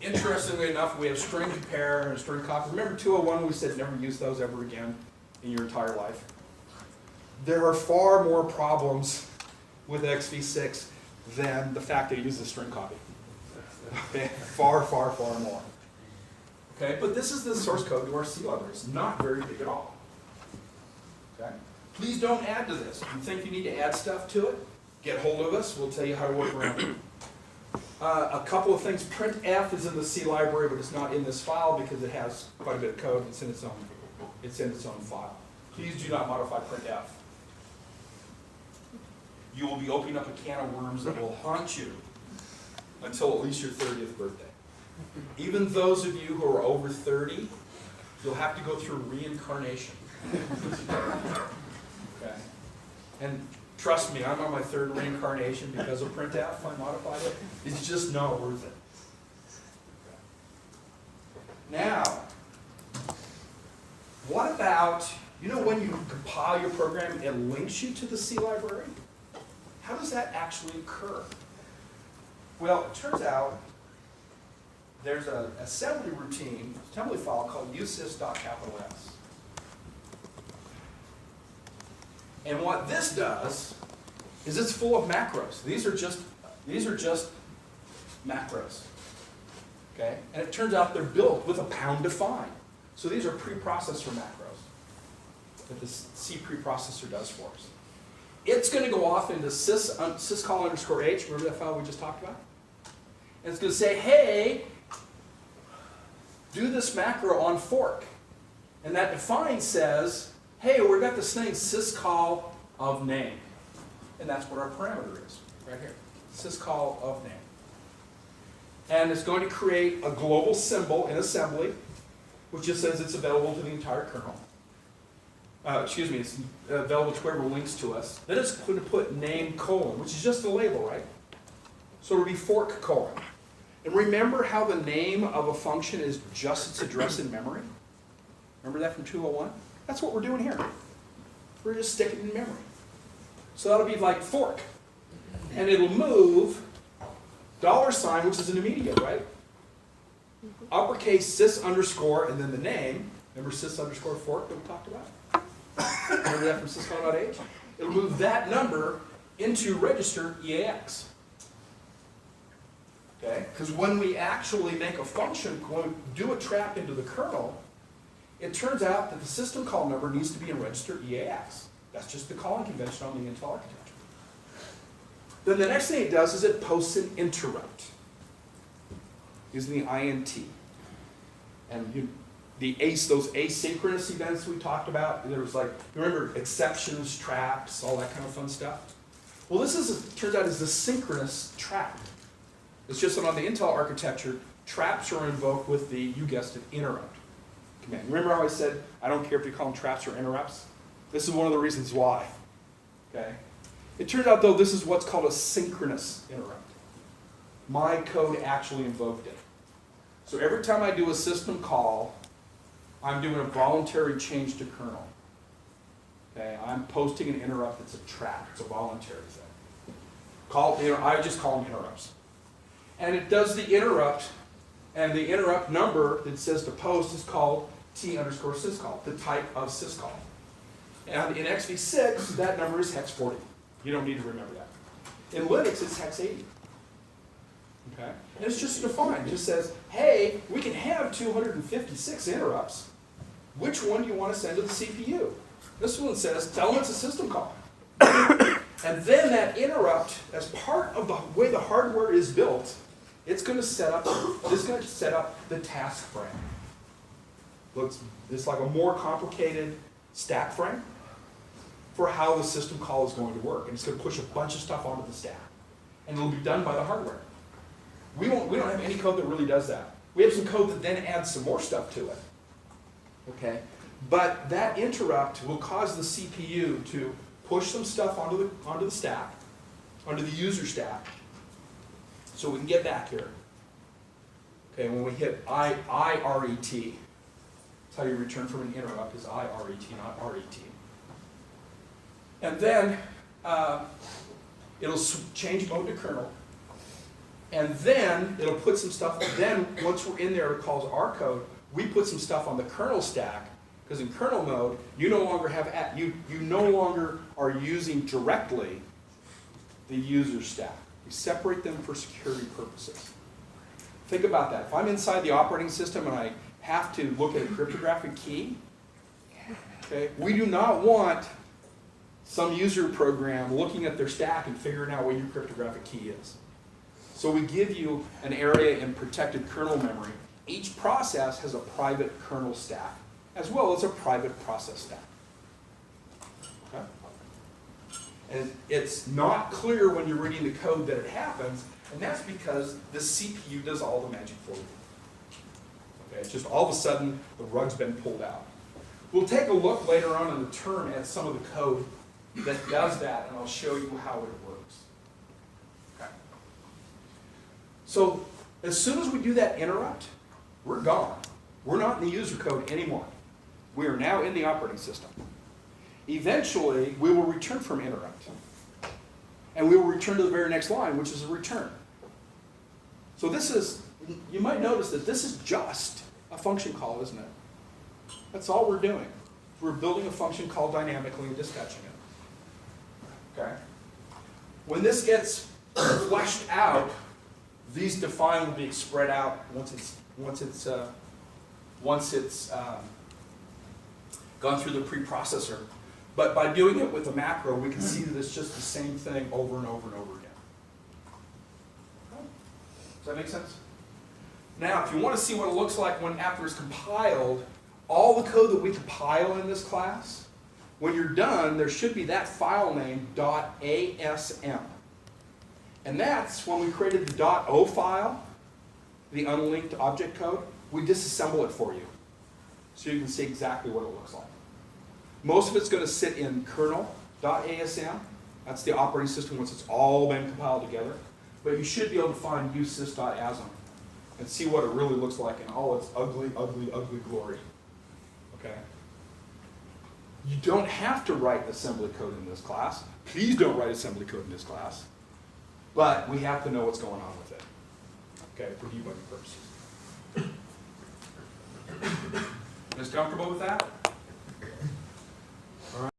Interestingly enough, we have string compare and string copy. Remember 201, we said never use those ever again in your entire life. There are far more problems with XV6 than the fact that it uses string copy. Okay? Far, far, far more. Okay, but this is the source code to our C library. It's not very big at all. Okay? Please don't add to this. If you think you need to add stuff to it, get hold of us. We'll tell you how to work around it. A couple of things. Printf is in the C library, but it's not in this file because it has quite a bit of code. It's in its own file. Please do not modify printf. You will be opening up a can of worms that will haunt you until at least your 30th birthday. Even those of you who are over 30, you'll have to go through reincarnation. Okay? And trust me, I'm on my 3rd reincarnation because of printf. I modified it. It's just not worth it. Okay. Now, what about, you know when you compile your program, it links you to the C library? How does that actually occur? Well, it turns out there's an assembly routine, assembly file called usys.s. And what this does is it's full of macros. These are just macros. Okay? And it turns out they're built with a pound define. So these are preprocessor macros that the C preprocessor does for us. It's going to go off into syscall_h, remember that file we just talked about? And it's going to say, hey, do this macro on fork. And that define says, hey, we've got this thing, syscall of name. And that's what our parameter is, right here. Syscall of name. And it's going to create a global symbol in assembly, which just says it's available to the entire kernel. It's available to whoever links to us. Then it's going to put name : which is just a label, right? So it'll be fork : And remember how the name of a function is just its address in memory? Remember that from 201? That's what we're doing here. We're just sticking it in memory. So that'll be like fork. And it'll move $, which is an immediate, right? Uppercase sys_ and then the name. Remember sys_fork that we talked about? Remember that from syscall.h? It'll move that number into register EAX. Okay? Because when we actually make a function, when we do a trap into the kernel, it turns out that the system call number needs to be in register EAX. That's just the calling convention on the Intel architecture. Then the next thing it does is it posts an interrupt using the INT. And those asynchronous events we talked about, there was like, remember exceptions, traps, all that kind of fun stuff? Well, this turns out is a synchronous trap. It's just that on the Intel architecture, traps are invoked with the, you guessed it, interrupt command. Remember how I said, I don't care if you call them traps or interrupts? This is one of the reasons why. Okay? It turns out, though, this is what's called a synchronous interrupt. My code actually invoked it. So every time I do a system call, I'm doing a voluntary change to kernel. Okay? I'm posting an interrupt that's a trap. It's a voluntary thing. I just call them interrupts. And it does the interrupt, and the interrupt number that says to post is called T_syscall, the type of syscall. And in XV6, that number is hex 40. You don't need to remember that. In Linux, it's hex 80. Okay? And it's just defined. It just says, hey, we can have 256 interrupts. Which one do you want to send to the CPU? This one says, tell them it's a system call. And then that interrupt, as part of the way the hardware is built, it's going to set up the task frame. It's like a more complicated stack frame for how the system call is going to work. And it's going to push a bunch of stuff onto the stack. And it'll be done by the hardware. We don't have any code that really does that. We have some code that then adds some more stuff to it. Okay? But that interrupt will cause the CPU to push some stuff onto the stack, onto the user stack, so we can get back here. Okay, when we hit IRET, that's how you return from an interrupt, is IRET, not RET. And then it'll change mode to kernel. And then it'll put some stuff, then once we're in there, it calls our code, we put some stuff on the kernel stack, because in kernel mode, you no longer have, you no longer are using directly the user stack. We separate them for security purposes. Think about that. If I'm inside the operating system and I have to look at a cryptographic key, okay, we do not want some user program looking at their stack and figuring out what your cryptographic key is. So we give you an area in protected kernel memory. Each process has a private kernel stack, as well as a private process stack. Okay? And it's not clear when you're reading the code that it happens, and that's because the CPU does all the magic for you. Okay? It's just all of a sudden, the rug's been pulled out. We'll take a look later on in the term at some of the code that does that, and I'll show you how it works. Okay. So as soon as we do that interrupt, we're gone. We're not in the user code anymore. We are now in the operating system. Eventually, we will return from interrupt. And we will return to the very next line, which is a return. So this is, you might notice that this is just a function call, isn't it? That's all we're doing. We're building a function call dynamically and dispatching it. Okay? When this gets fleshed out, these define will be spread out once it's gone through the preprocessor. But by doing it with a macro, we can see that it's just the same thing over and over and over again. Okay? Does that make sense? Now, if you want to see what it looks like when after it's compiled, all the code that we compile in this class, when you're done, there should be that file name .asm. And that's when we created the .o file, the unlinked object code, we disassemble it for you. So you can see exactly what it looks like. Most of it's going to sit in kernel.asm. That's the operating system once it's all been compiled together. But you should be able to find usys.asm and see what it really looks like in all its ugly, ugly, ugly glory. Okay? You don't have to write assembly code in this class. Please don't write assembly code in this class. But we have to know what's going on with it. Okay, for debugging purposes. Just comfortable with that?